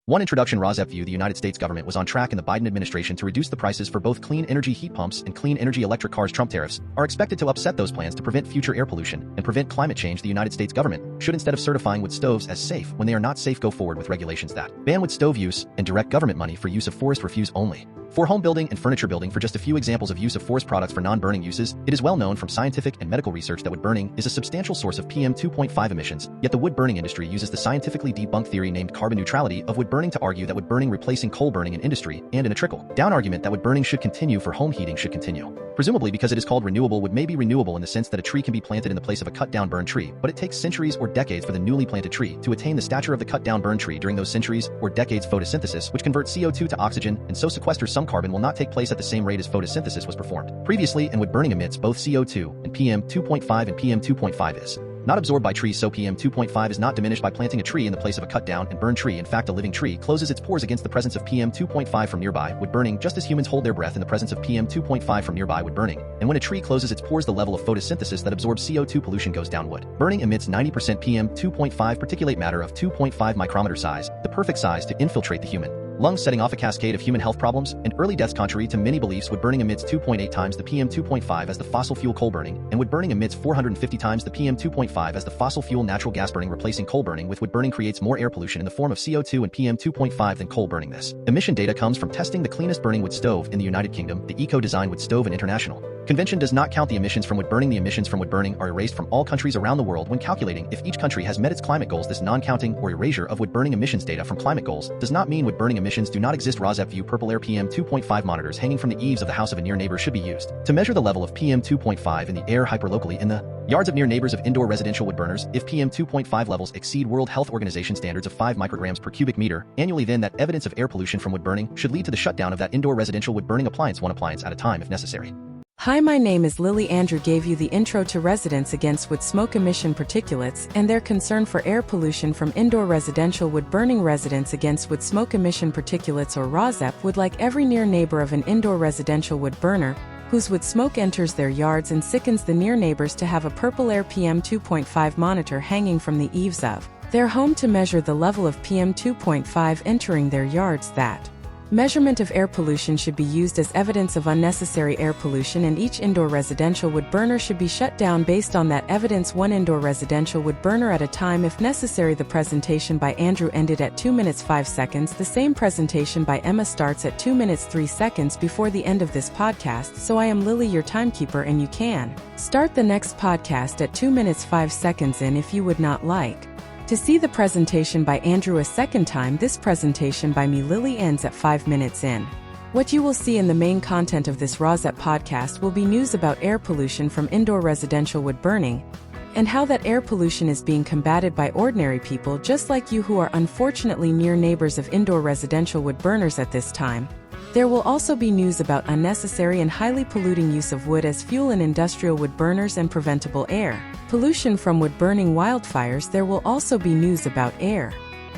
1. Introduction. RAWSEP view the United States government was on track in the Biden administration to reduce the prices for both clean energy heat pumps and clean energy electric cars. Trump tariffs are expected to upset those plans to prevent future air pollution and prevent climate change. The United States government should, instead of certifying wood stoves as safe when they are not safe, go forward with regulations that ban wood stove use and direct government money for use of forest refuse only. For home building and furniture building, for just a few examples of use of forest products for non-burning uses, it is well known from scientific and medical research that wood burning is a substantial source of PM 2.5 emissions, yet the wood burning industry uses the scientifically debunked theory named carbon neutrality of wood burning to argue that wood burning replacing coal burning in industry, and in a trickle-down argument that wood burning should continue for home heating should continue. Presumably because it is called renewable, wood may be renewable in the sense that a tree can be planted in the place of a cut-down burned tree, but it takes centuries or decades for the newly planted tree to attain the stature of the cut-down burned tree. During those centuries or decades, photosynthesis, which converts CO2 to oxygen and so sequesters some carbon, will not take place at the same rate as photosynthesis was performed previously, and wood burning emits both CO2 and PM 2.5, and PM 2.5 is not absorbed by trees, so PM 2.5 is not diminished by planting a tree in the place of a cut-down and burned tree. In fact, a living tree closes its pores against the presence of PM 2.5 from nearby wood burning, just as humans hold their breath in the presence of PM 2.5 from nearby wood burning. And when a tree closes its pores, the level of photosynthesis that absorbs CO2 pollution goes down. Wood burning emits 90% PM 2.5 particulate matter of 2.5 micrometer size, the perfect size to infiltrate the human lungs, setting off a cascade of human health problems and early deaths. Contrary to many beliefs, wood burning emits 2.8 times the PM 2.5 as the fossil fuel coal burning, and wood burning emits 450 times the PM 2.5 as the fossil fuel natural gas burning. Replacing coal burning with wood burning creates more air pollution in the form of CO2 and PM 2.5 than coal burning. This emission data comes from testing the cleanest burning wood stove in the United Kingdom, the Eco-Design Wood Stove, and International Convention does not count the emissions from wood burning. The emissions from wood burning are erased from all countries around the world when calculating if each country has met its climate goals. This non-counting or erasure of wood burning emissions data from climate goals does not mean wood burning emissions do not exist. RAWSEP view purple air PM 2.5 monitors hanging from the eaves of the house of a near neighbor should be used to measure the level of PM 2.5 in the air hyperlocally in the yards of near neighbors of indoor residential wood burners. If PM 2.5 levels exceed World Health Organization standards of 5 micrograms per cubic meter annually, then that evidence of air pollution from wood burning should lead to the shutdown of that indoor residential wood burning appliance, one appliance at a time if necessary. Hi, my name is Lily. Andrew gave you the intro to Residents Against Wood Smoke Emission Particulates and their concern for air pollution from indoor residential wood burning. Residents Against Wood Smoke Emission Particulates, or RAWSEP, would like every near neighbor of an indoor residential wood burner whose wood smoke enters their yards and sickens the near neighbors to have a purple air PM 2.5 monitor hanging from the eaves of their home to measure the level of PM 2.5 entering their yards. That measurement of air pollution should be used as evidence of unnecessary air pollution, and each indoor residential wood burner should be shut down based on that evidence, one indoor residential wood burner at a time if necessary. The presentation by Andrew ended at 2 minutes 5 seconds. The same presentation by Emma starts at 2 minutes 3 seconds before the end of this podcast. So I am Lily, your timekeeper, and you can start the next podcast at 2 minutes 5 seconds in if you would not like to see the presentation by Andrew a second time. This presentation by me, Lily, ends at 5 minutes in. What you will see in the main content of this RAWSEP podcast will be news about air pollution from indoor residential wood burning, and how that air pollution is being combated by ordinary people just like you who are unfortunately near neighbors of indoor residential wood burners at this time. There will also be news about unnecessary and highly polluting use of wood as fuel in industrial wood burners and preventable air pollution from wood burning wildfires. There will also be news about air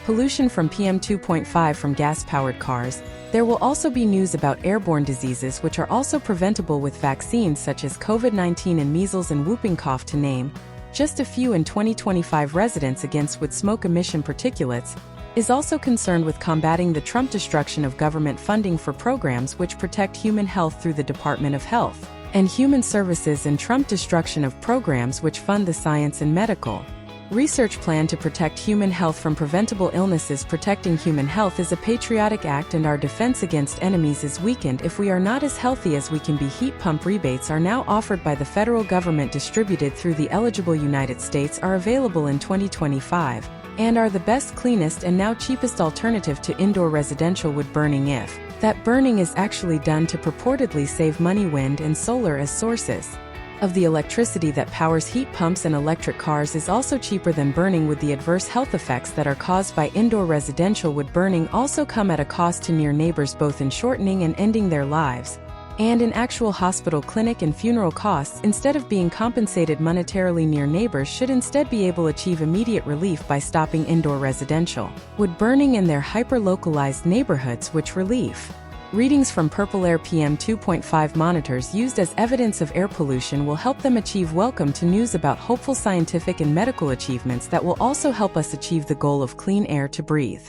pollution from PM 2.5 from gas-powered cars. There will also be news about airborne diseases which are also preventable with vaccines such as COVID-19 and measles and whooping cough, to name just a few. In 2025, Residents Against Wood Smoke Emission Particulates is also concerned with combating the Trump destruction of government funding for programs which protect human health through the Department of Health and Human Services, and Trump destruction of programs which fund the science and medical research plan to protect human health from preventable illnesses. Protecting human health is a patriotic act, and our defense against enemies is weakened if we are not as healthy as we can be. Heat pump rebates are now offered by the federal government, distributed through the eligible United States, are available in 2025, and are the best, cleanest, and now cheapest alternative to indoor residential wood burning if that burning is actually done to purportedly save money. Wind and solar as sources of the electricity that powers heat pumps and electric cars is also cheaper than burning wood. The adverse health effects that are caused by indoor residential wood burning also come at a cost to near neighbors, both in shortening and ending their lives, and in actual hospital, clinic, and funeral costs. Instead of being compensated monetarily, near neighbors should instead be able to achieve immediate relief by stopping indoor residential wood burning in their hyper-localized neighborhoods, which relief readings from purple air PM 2.5 monitors used as evidence of air pollution will help them achieve. Welcome to news about hopeful scientific and medical achievements that will also help us achieve the goal of clean air to breathe.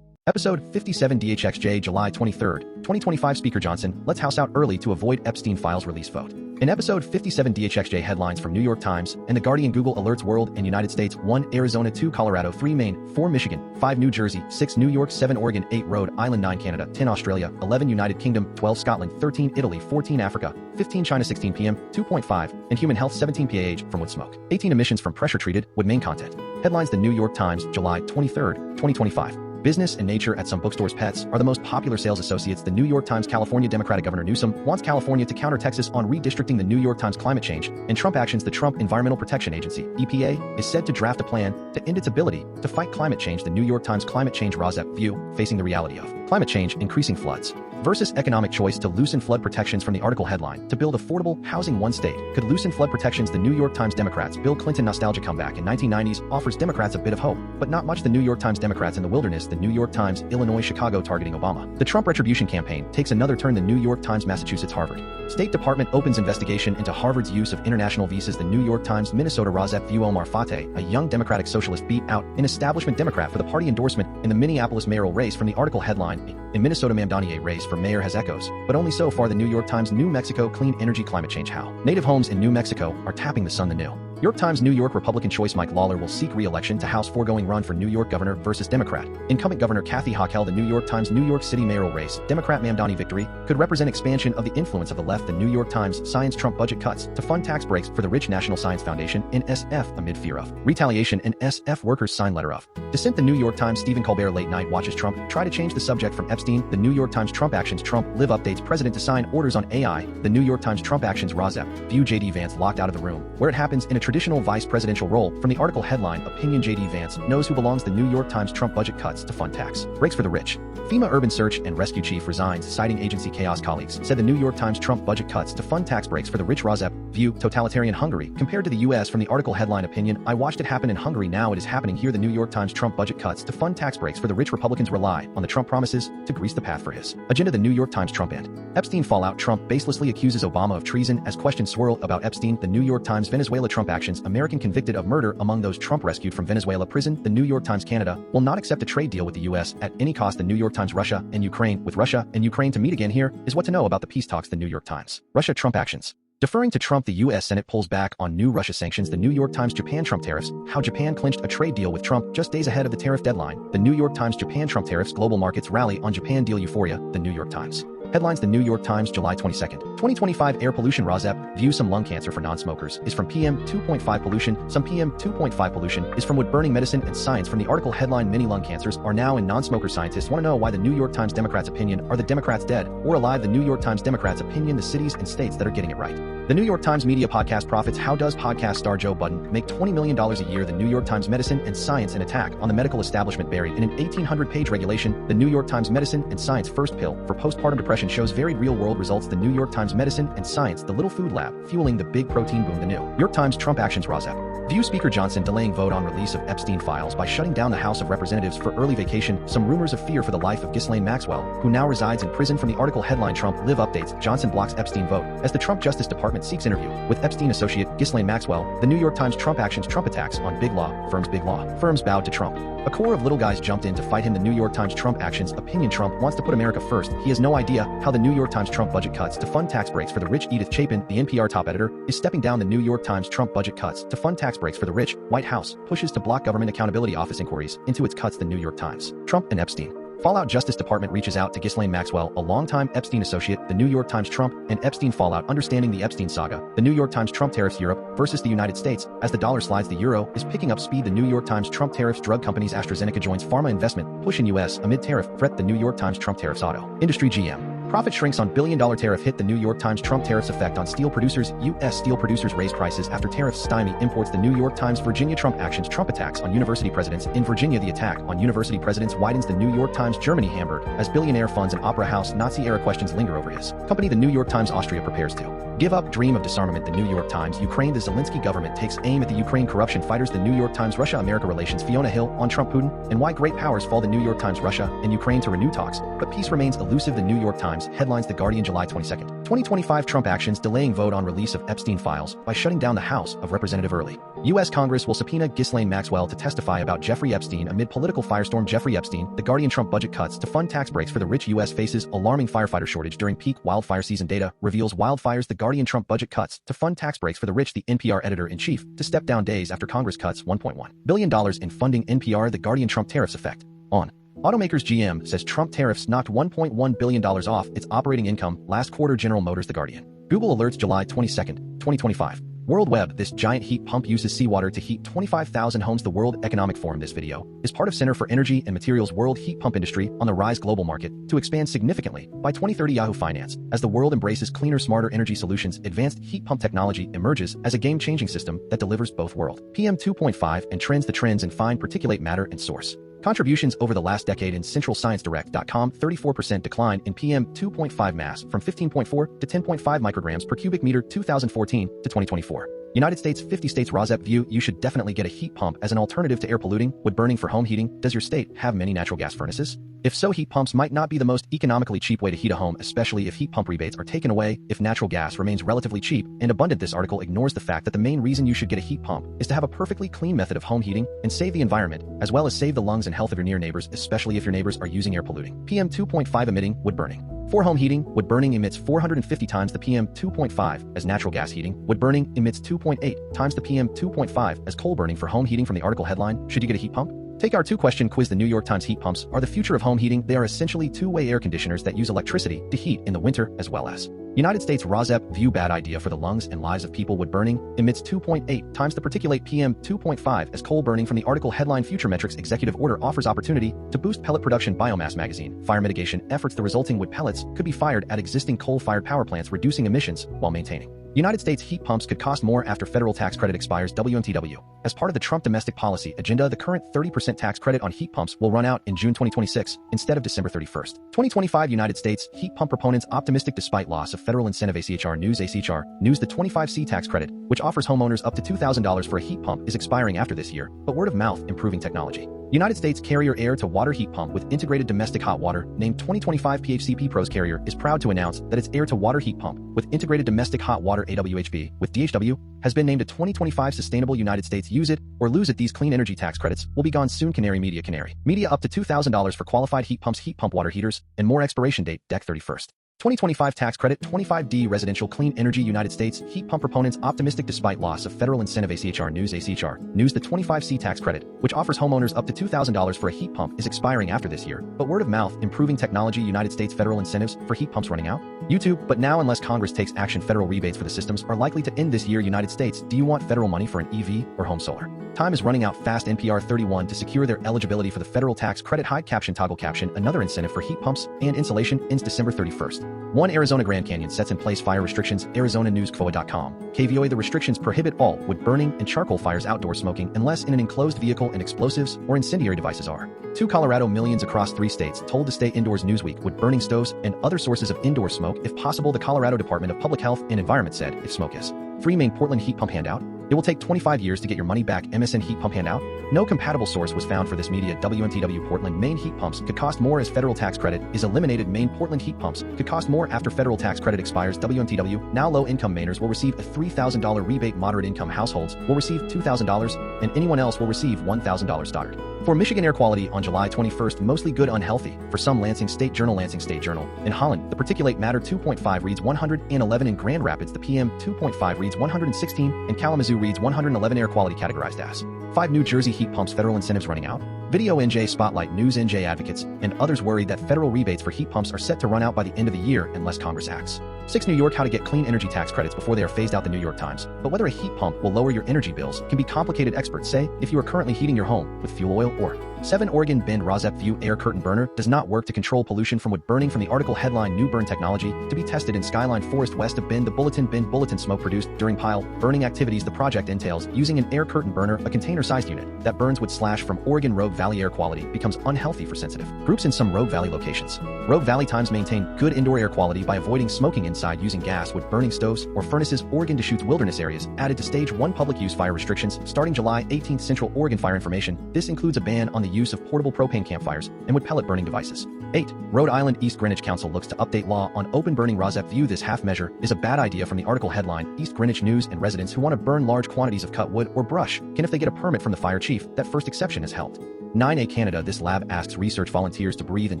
Episode 57 DHXJ July 23, 2025 Speaker Johnson, let's House out early to avoid Epstein Files release vote. In episode 57 DHXJ headlines from New York Times and The Guardian Google alerts world and United States 1 Arizona 2 Colorado 3 Maine 4 Michigan 5 New Jersey 6 New York 7 Oregon 8 Rhode Island 9 Canada 10 Australia 11 United Kingdom 12 Scotland 13 Italy 14 Africa 15 China 16 p.m. 2.5 and Human Health 17 PAH from wood smoke 18 emissions from pressure treated wood main content. Headlines The New York Times July 23, 2025. Business and nature at some bookstores. Pets are the most popular sales associates. The New York Times California Democratic Governor Newsom wants California to counter Texas on redistricting. The New York Times Climate Change and Trump actions. The Trump Environmental Protection Agency, EPA, is said to draft a plan to end its ability to fight climate change. The New York Times Climate Change RAWSEP view facing the reality of climate change, increasing floods versus economic choice to loosen flood protections. From the article headline, to build affordable housing, one state could loosen flood protections. The New York Times Democrats Bill Clinton nostalgia comeback in 1990s offers Democrats a bit of hope, but not much. The New York Times Democrats in the wilderness. The New York Times Illinois Chicago targeting Obama. The Trump Retribution campaign takes another turn. The New York Times Massachusetts Harvard State Department opens investigation into Harvard's use of international visas. The New York Times Minnesota RAWSEP view Omar Fateh, a young Democratic socialist, beat out an establishment Democrat for the party endorsement in the Minneapolis mayoral race. From the article headline, in Minnesota Mamdani, a race for mayor has echoes, but only so far. The New York Times New Mexico clean energy climate change. How native homes in New Mexico are tapping the sun. The New York Times New York Republican choice. Mike Lawler will seek re-election to House. Foregoing run for New York governor versus Democrat incumbent Governor Kathy Hochel. The New York Times New York City mayoral race. Democrat Mamdani victory could represent expansion of the influence of the left. The New York Times Science Trump budget cuts to fund tax breaks for the rich. National Science Foundation NSF amid fear of retaliation. NSF workers sign letter of dissent. The New York Times Stephen Colbert late night watches Trump try to change the subject from Epstein. The New York Times Trump actions. Trump live updates president to sign orders on AI. The New York Times Trump actions RAWSEP view JD Vance locked out of the room where it happens in a traditional vice presidential role. From the article headline, opinion JD Vance knows who belongs. The New York Times Trump budget cuts to fund tax breaks for the rich. FEMA urban search and rescue chief resigns, citing agency chaos. Colleagues said the New York Times Trump budget cuts to fund tax breaks for the rich. RAWSEP view totalitarian Hungary compared to the U.S. From the article headline, opinion, I watched it happen in Hungary, now it is happening here. The New York Times Trump budget cuts to fund tax breaks for the rich. Republicans rely on the Trump promises to grease the path for his agenda. The New York Times Trump and Epstein fallout. Trump baselessly accuses Obama of treason as questions swirl about Epstein. The New York Times Venezuela Trump actions. American convicted of murder among those Trump rescued from Venezuela prison. The New York Times Canada will not accept a trade deal with the U.S. at any cost. The New York Times Russia and Ukraine. With Russia and Ukraine to meet again, here is what to know about the peace talks. The New York Times Russia Trump actions. Deferring to Trump, the U.S. Senate pulls back on new Russia sanctions. The New York Times Japan Trump tariffs. How Japan clinched a trade deal with Trump just days ahead of the tariff deadline. The New York Times Japan Trump tariffs. Global markets rally on Japan deal euphoria. The New York Times headlines. The New York Times July 22, 2025 air pollution. RAWSEP view some lung cancer for non-smokers is from PM 2.5 pollution. Some PM 2.5 pollution is from wood burning. Medicine and science. From the article headline, many lung cancers are now in non-smokers. Scientists want to know why. The New York Times Democrats opinion, are the Democrats dead or alive? The New York Times Democrats opinion, the cities and states that are getting it right. The New York Times media podcast profits. How does podcast star Joe Budden make $20 million a year? The New York Times Medicine and Science, an attack on the medical establishment buried in an 1,800-page regulation. The New York Times Medicine and Science first pill for postpartum depression shows varied real-world results. The New York Times Medicine and Science, the little food lab fueling the big protein boom. The New York Times Trump actions. RAWSEP view Speaker Johnson delaying vote on release of Epstein Files by shutting down the House of Representatives for early vacation. Some rumors of fear for the life of Ghislaine Maxwell, who now resides in prison. From the article headline, Trump live updates. Johnson blocks Epstein vote as the Trump Justice Department seeks interview with Epstein associate Ghislaine Maxwell. The New York Times Trump actions. Trump attacks on big law firms. Big law firms bowed to Trump. A core of little guys jumped in to fight him. The New York Times Trump actions. Opinion, Trump wants to put America first. He has no idea how the New York Times Trump budget cuts to fund tax breaks for the rich. Edith Chapin, the NPR top editor, is stepping down. The New York Times Trump budget cuts to fund tax breaks for the rich. White House pushes to block Government Accountability Office inquiries into its cuts. The New York Times Trump and Epstein fallout. Justice Department reaches out to Ghislaine Maxwell, a longtime Epstein associate. The New York Times Trump and Epstein fallout. Understanding the Epstein saga. The New York Times Trump tariffs. Europe versus the United States. As the dollar slides, the euro is picking up speed. The New York Times Trump tariffs. Drug companies. AstraZeneca joins pharma investment push in U.S. amid tariff threat. The New York Times Trump tariffs. Auto industry. GM profit shrinks on billion-dollar tariff hit. The New York Times Trump tariffs effect on steel producers. U.S. steel producers raise prices after tariffs stymie imports. The New York Times Virginia Trump actions. Trump attacks on university presidents. In Virginia, the attack on university presidents widens. The New York Times Germany Hamburg as billionaire funds an opera house. Nazi-era questions linger over his company. The New York Times Austria prepares to give up dream of disarmament. The New York Times Ukraine. The Zelensky government takes aim at the Ukraine corruption fighters. The New York Times Russia-America relations. Fiona Hill on Trump Putin and why great powers fall. The New York Times Russia and Ukraine to renew talks, but peace remains elusive. The New York Times headlines. The Guardian July 22, 2025 Trump actions delaying vote on release of Epstein Files by shutting down the House of Representatives early. U.S. Congress will subpoena Ghislaine Maxwell to testify about Jeffrey Epstein amid political firestorm. Jeffrey Epstein, The Guardian. Trump budget cuts to fund tax breaks for the rich. U.S. faces alarming firefighter shortage during peak wildfire season. Data reveals wildfires. The Guardian. Trump budget cuts to fund tax breaks for the rich. The NPR editor-in-chief to step down days after Congress cuts $1.1 billion in funding. NPR. The Guardian. Trump tariffs effect on automakers. GM says Trump tariffs knocked $1.1 billion off its operating income last quarter. General Motors. The Guardian. Google alerts July 22, 2025. World Web. This giant heat pump uses seawater to heat 25,000 homes. The World Economic Forum. This video is part of Center for Energy and Materials World Heat Pump Industry on the rise global market to expand significantly by 2030. Yahoo Finance. As the world embraces cleaner, smarter energy solutions, advanced heat pump technology emerges as a game-changing system that delivers both world PM 2.5 and trends. The trends in fine particulate matter and source contributions over the last decade. In CentralScienceDirect.com, 34% decline in PM 2.5 mass from 15.4 to 10.5 micrograms per cubic meter 2014 to 2024. United States. 50 states. RAWSEP view you should definitely get a heat pump as an alternative to air polluting wood burning for home heating. Does your state have many natural gas furnaces? If so, heat pumps might not be the most economically cheap way to heat a home, especially if heat pump rebates are taken away. If natural gas remains relatively cheap and abundant, this article ignores the fact that the main reason you should get a heat pump is to have a perfectly clean method of home heating and save the environment, as well as save the lungs and health of your near neighbors, especially if your neighbors are using air polluting. PM 2.5 emitting wood burning. For home heating, wood burning emits 450 times the PM 2.5 as natural gas heating. Wood burning emits 2.8 times the PM 2.5 as coal burning for home heating. From the article headline, Should you get a heat pump? Take our two-question quiz. The New York Times. Heat pumps are the future of home heating. They are essentially two-way air conditioners that use electricity to heat in the winter as well as United States. RAWSEP view bad idea for the lungs and lives of people. Wood burning emits 2.8 times the particulate PM 2.5 as coal burning. From the article headline, Future Metrics. Executive order offers opportunity to boost pellet production. Biomass magazine. Fire mitigation efforts. The resulting wood pellets could be fired at existing coal-fired power plants, reducing emissions while maintaining United States. Heat pumps could cost more after federal tax credit expires. WNTW. As part of the Trump domestic policy agenda, the current 30% tax credit on heat pumps will run out in June 2026 instead of December 31st, 2025. United States heat pump proponents optimistic despite loss of federal incentive. ACHR News. ACHR News. The 25C tax credit, which offers homeowners up to $2,000 for a heat pump, is expiring after this year, but word of mouth improving technology. United States Carrier air-to-water heat pump with integrated domestic hot water, named 2025 PHCP Pros. Carrier is proud to announce that its air-to-water heat pump with integrated domestic hot water AWHB with DHW has been named a 2025 sustainable. United States. Use it or lose it. These clean energy tax credits will be gone soon. Canary Media. Canary Media up to $2,000 for qualified heat pumps, heat pump water heaters, and more. Expiration date Dec 31st. 2025 tax credit. 25D residential clean energy. United States heat pump proponents optimistic despite loss of federal incentive. ACHR News. ACHR News. The 25C tax credit, which offers homeowners up to $2,000 for a heat pump, is expiring after this year, but word of mouth improving technology. United States federal incentives for heat pumps running out. YouTube. But now, unless Congress takes action, federal rebates for the systems are likely to end this year. United States. Do you want federal money for an EV or home solar? Time is running out fast. NPR. 31 to secure their eligibility for the federal tax credit. Hide caption toggle caption. Another incentive for heat pumps and insulation ends December 31st. 1. Arizona Grand Canyon sets in place fire restrictions. Arizona News. KVOA.com. KVOA. The restrictions prohibit all wood burning and charcoal fires, outdoor smoking, unless in an enclosed vehicle, and explosives or incendiary devices are. 2. Colorado. Millions across 3 states told to stay indoors. Newsweek. Wood burning stoves and other sources of indoor smoke if possible. The Colorado Department of Public Health and Environment said if smoke is free. Maine Portland heat pump handout. It will take 25 years to get your money back. MSN heat pump handout. No compatible source was found for this media. WNTW. Portland, Maine heat pumps could cost more as federal tax credit is eliminated. Maine Portland heat pumps could cost more after federal tax credit expires. WNTW. Now low-income Mainers will receive a $3,000 rebate. Moderate income households will receive $2,000, and anyone else will receive $1,000. Stoddard. For Michigan air quality on July 21st, mostly good, unhealthy. For some. Lansing State Journal. Lansing State Journal. In Holland, the particulate matter 2.5 reads 111. In Grand Rapids, the PM 2.5 reads 116. In Kalamazoo reads 111. Air quality categorized as 5. New Jersey heat pumps federal incentives running out. Video. NJ Spotlight News. NJ advocates and others worry that federal rebates for heat pumps are set to run out by the end of the year unless Congress acts. 6. New York. How to get clean energy tax credits before they are phased out. The New York Times. But whether a heat pump will lower your energy bills can be complicated. Experts say if you are currently heating your home with fuel oil or 7. Oregon Bend. RAWSEP view air curtain burner does not work to control pollution from wood burning. From the article headline, New burn technology to be tested in Skyline Forest west of Bend. The bulletin smoke produced during pile burning activities. The project entails using an air curtain burner, a container-sized unit that burns wood slash from Oregon. Rogue Valley air quality becomes unhealthy for sensitive groups in some Rogue Valley locations. Rogue Valley Times maintain good indoor air quality by avoiding smoking inside using gas wood burning stoves or furnaces. Oregon Deschutes wilderness areas added to stage 1 public use fire restrictions starting July 18th. Central Oregon fire information. This includes a ban on the use of portable propane campfires and wood pellet burning devices. 8. Rhode Island East Greenwich Council looks to update law on open burning. RAWSEP view this half measure is a bad idea from the article headline. East Greenwich News and residents who want to burn large quantities of cut wood or brush can if they get a permit from the fire chief. That first exception has helped. 9A Canada. This lab asks research volunteers to breathe in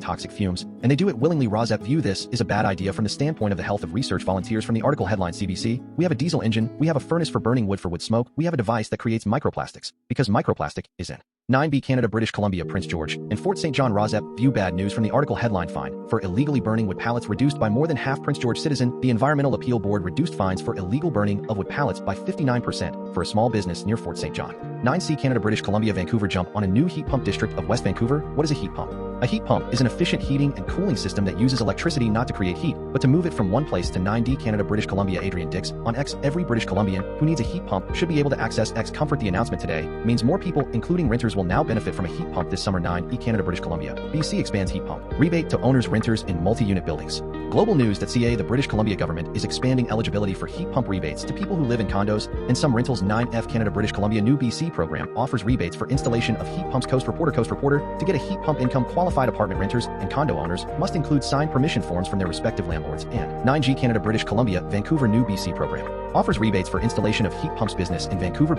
toxic fumes, and they do it willingly. RAWSEP view this is a bad idea from the standpoint of the health of research volunteers from the article headline. CBC, we have a diesel engine, we have a furnace for burning wood for wood smoke, we have a device that creates microplastics, because microplastic is in 9B Canada. British Columbia, Prince George, and Fort St. John. RAWSEP view bad news from the article headline. Fine for illegally burning wood pallets reduced by more than half. Prince George citizen, the Environmental Appeal Board reduced fines for illegal burning of wood pallets by 59% for a small business near Fort St. John. 9C Canada. British Columbia, Vancouver jump on a new heat pump district of West Vancouver. What is a heat pump? A heat pump is an efficient heating and cooling system that uses electricity not to create heat, but to move it from one place to 9D Canada. British Columbia, Adrian Dix on X. Every British Columbian who needs a heat pump should be able to access X Comfort. The announcement today means more people, including renters, will now benefit from a heat pump this summer. 9E Canada. British Columbia, BC expands heat pump rebate to owners, renters in multi-unit buildings. Global news that CA, the British Columbia government is expanding eligibility for heat pump rebates to people who live in condos and some rentals. 9F Canada. British Columbia, new BC program offers rebates for installation of heat pumps. Coast Reporter, to get a heat pump income qualified apartment renters and condo owners must include signed permission forms from their respective landlords. And 9G Canada. British Columbia, Vancouver, new BC program offers rebates for installation of heat pumps. Business in Vancouver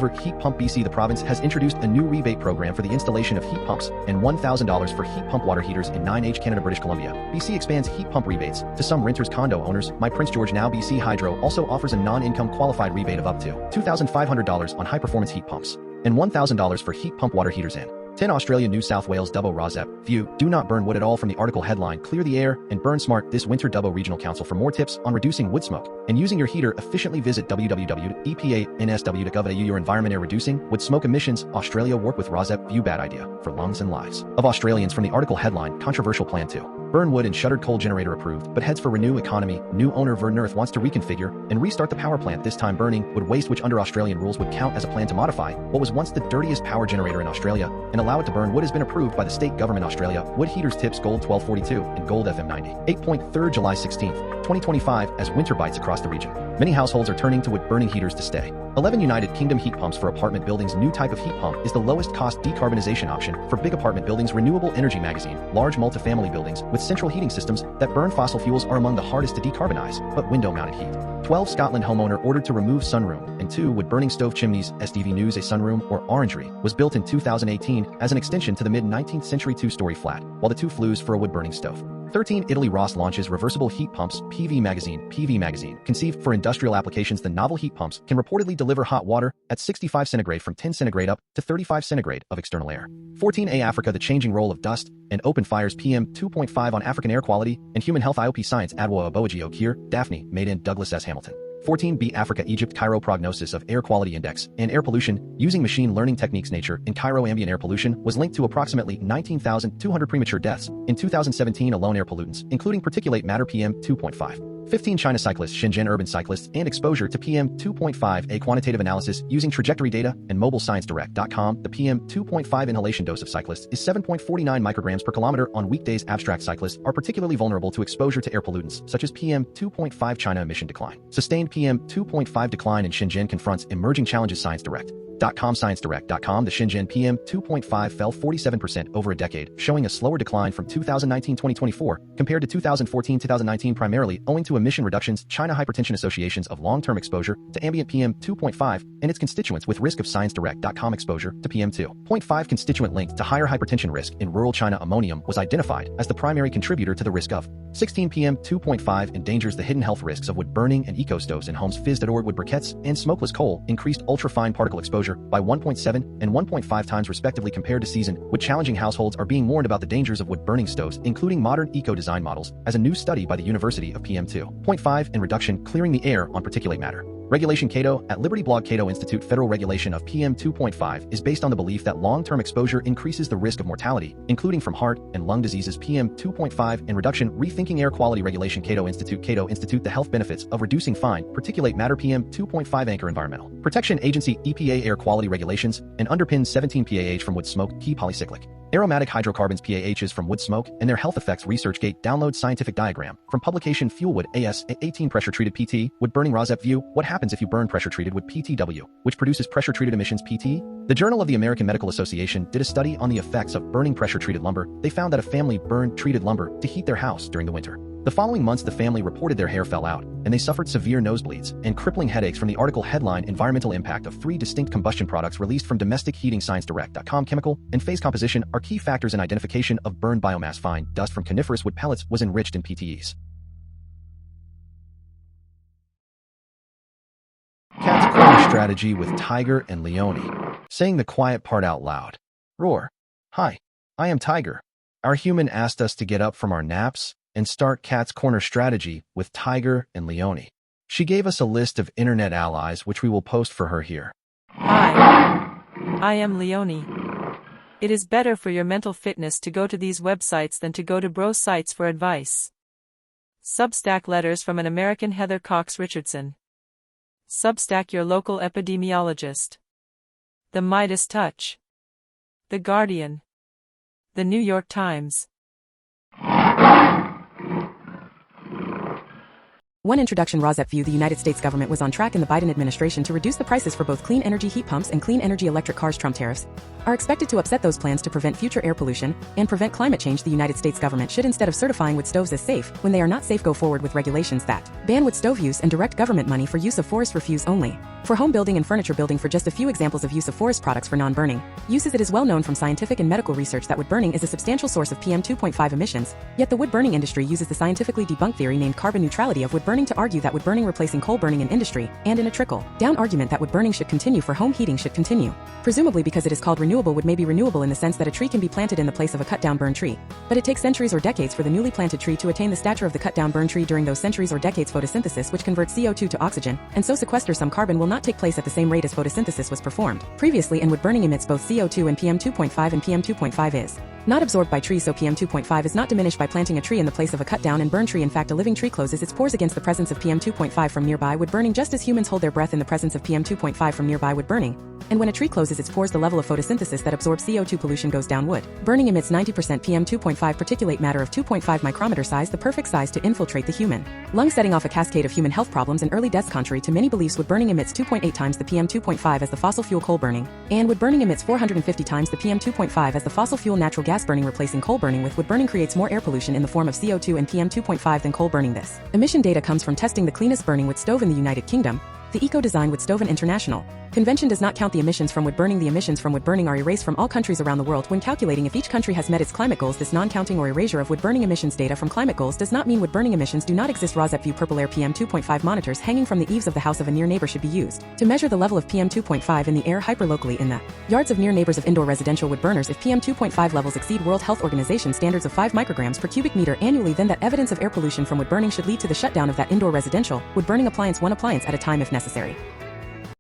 heat pump. BC, the province has introduced a new rebate program for the installation of heat pumps and $1,000 for heat pump water heaters. In 9H Canada. British Columbia, BC expands heat pump rebates to some renters, condo owners. My Prince George, now BC Hydro also offers a non-income qualified rebate of up to $2,500 on high performance heat pumps and $1,000 for heat pump water heaters. In 10 Australia, New South Wales, Dubbo. RAWSEP view, do not burn wood at all from the article headline. Clear the air and burn smart this winter. Dubbo Regional Council. For more tips on reducing wood smoke and using your heater efficiently, visit www.epa.nsw.gov.au. Your environment. Air reducing wood smoke emissions. Australia work with RAWSEP view bad idea for lungs and lives of Australians. From the article headline, controversial plan to burn wood in shuttered coal generator approved, but heads for renew economy. New owner Vern Earth wants to reconfigure and restart the power plant, this time burning wood waste, which under Australian rules would count as a plan to modify what was once the dirtiest power generator in Australia and allow it to burn wood. Has been approved by the state government. Australia wood heaters. Tips Gold 1242 and Gold FM 98.3 July 16th, 2025. As winter bites across the region, many households are turning to wood burning heaters to stay. 11 United Kingdom heat pumps for apartment buildings. New type of heat pump is the lowest cost decarbonization option for big apartment buildings. Renewable Energy magazine, large multifamily buildings with central heating systems that burn fossil fuels are among the hardest to decarbonize, but window mounted heat. 12 Scotland homeowner ordered to remove sunroom and 2 wood burning stove chimneys. SDV News, a sunroom or orangery was built in 2018 as an extension to the mid-19th century 2-story flat, while the 2 flues for a wood burning stove. 13 Italy. Ross launches reversible heat pumps. PV magazine, conceived for industrial applications. The novel heat pumps can reportedly deliver hot water at 65 centigrade from 10 centigrade up to 35 centigrade of external air. 14A Africa. The changing role of dust and open fires. PM 2.5 on African air quality and human health. IOP Science. Adwoa Aboaji Okir, Daphne, made in Douglas S. Hamilton. 14B Africa, Egypt. Cairo prognosis of air quality index and air pollution using machine learning techniques. Nature. In Cairo, ambient air pollution was linked to approximately 19,200 premature deaths in 2017 alone. Air pollutants, including particulate matter. PM 2.5. 15 China cyclists, Shenzhen urban cyclists, and exposure to PM 2.5. A quantitative analysis using trajectory data and mobilesciencedirect.com. The PM 2.5 inhalation dose of cyclists is 7.49 micrograms per kilometer on weekdays. Abstract cyclists are particularly vulnerable to exposure to air pollutants such as PM 2.5. China emission decline. Sustained PM 2.5 decline in Shenzhen confronts emerging challenges. ScienceDirect.com. The Shenzhen PM 2.5 fell 47% over a decade, showing a slower decline from 2019-2024 compared to 2014-2019, primarily owing to emission reductions. China Hypertension Associations of long-term exposure to ambient PM 2.5 and its constituents with risk of ScienceDirect.com exposure to PM 2.5 constituent linked to higher hypertension risk in rural China. Ammonium was identified as the primary contributor to the risk of 16 PM 2.5 endangers the hidden health risks of wood burning and eco-stoves in homes. Fizz.org. Wood briquettes and smokeless coal increased ultra-fine particle exposure by 1.7 and 1.5 times respectively compared to season. Wood challenging households are being warned about the dangers of wood burning stoves, including modern eco-design models, as a new study by the University of PM 2.5 and reduction clearing the air on particulate matter. Regulation Cato at Liberty Blog. Cato Institute. Federal regulation of PM 2.5 is based on the belief that long-term exposure increases the risk of mortality, including from heart and lung diseases. PM 2.5 and reduction rethinking air quality regulation. Cato Institute. The health benefits of reducing fine particulate matter. PM 2.5 anchor Environmental Protection Agency EPA air quality regulations and underpins 17 PAH from wood smoke. Key polycyclic Aromatic hydrocarbons PAHs from wood smoke and their health effects. ResearchGate download scientific diagram from publication Fuelwood AS 18 pressure treated PT wood burning RAWSEP view. What happens if you burn pressure treated wood PTW, which produces pressure treated emissions PT? The Journal of the American Medical Association did a study on the effects of burning pressure treated lumber. They found that a family burned treated lumber to heat their house during the winter. The following months, the family reported their hair fell out, and they suffered severe nosebleeds and crippling headaches from the article headline Environmental Impact of 3 Distinct Combustion Products Released from Domestic Heating. ScienceDirect.com. Chemical and phase composition are key factors in identification of burned biomass. Fine dust from coniferous wood pellets was enriched in PTEs. Cat's corner strategy with Tiger and Leone. Saying the quiet part out loud. Roar. Hi, I am Tiger. Our human asked us to get up from our naps and start Cat's Corner strategy with Tiger and Leone. She gave us a list of internet allies which we will post for her here. Hi, I am Leone. It is better for your mental fitness to go to these websites than to go to bro sites for advice. Substack letters from an American Heather Cox Richardson. Substack your local epidemiologist. The Midas Touch. The Guardian. The New York Times. One introduction. RAWSEP view. The United States government was on track in the Biden administration to reduce the prices for both clean energy heat pumps and clean energy electric cars. Trump tariffs are expected to upset those plans to prevent future air pollution and prevent climate change. The United States government should, instead of certifying wood stoves as safe when they are not safe, go forward with regulations that ban wood stove use and direct government money for use of forest refuse only for home building and furniture building. For just a few examples of use of forest products for non-burning uses, it is well known from scientific and medical research that wood burning is a substantial source of PM 2.5 emissions. Yet the wood burning industry uses the scientifically debunked theory named carbon neutrality of wood burning to argue that wood burning replacing coal burning in industry, and in a trickle-down argument that wood burning should continue for home heating should continue. Presumably because it is called renewable, wood may be renewable in the sense that a tree can be planted in the place of a cut-down burned tree. But it takes centuries or decades for the newly planted tree to attain the stature of the cut-down burned tree. During those centuries or decades, photosynthesis, which converts CO2 to oxygen, and so sequesters some carbon, will not take place at the same rate as photosynthesis was performed previously, and wood burning emits both CO2 and PM 2.5, and PM 2.5 is not absorbed by trees, so PM 2.5 is not diminished by planting a tree in the place of a cut down and burn tree. In fact, a living tree closes its pores against the presence of PM 2.5 from nearby wood burning, just as humans hold their breath in the presence of PM 2.5 from nearby wood burning. And when a tree closes its pores, the level of photosynthesis that absorbs CO2 pollution goes down. Wood burning emits 90% PM 2.5 particulate matter of 2.5 micrometer size, the perfect size to infiltrate the human lung, setting off a cascade of human health problems and early deaths. Contrary to many beliefs, wood burning emits 2.8 times the PM 2.5 as the fossil fuel coal burning, and wood burning emits 450 times the PM 2.5 as the fossil fuel natural gas burning. Replacing coal burning with wood burning creates more air pollution in the form of CO2 and PM 2.5 than coal burning. This emission data comes from testing the cleanest burning wood stove in the United Kingdom. The Eco-Design Wood Stove and International Convention does not count the emissions from wood burning. The emissions from wood burning are erased from all countries around the world when calculating if each country has met its climate goals. This non-counting or erasure of wood burning emissions data from climate goals does not mean wood burning emissions do not exist. RAWSEP view. Purple air. PM 2.5 monitors hanging from the eaves of the house of a near neighbor should be used to measure the level of PM 2.5 in the air hyperlocally in the yards of near neighbors of indoor residential wood burners. If PM 2.5 levels exceed World Health Organization standards of 5 micrograms per cubic meter annually, then that evidence of air pollution from wood burning should lead to the shutdown of that indoor residential wood burning appliance, one appliance at a time if necessary.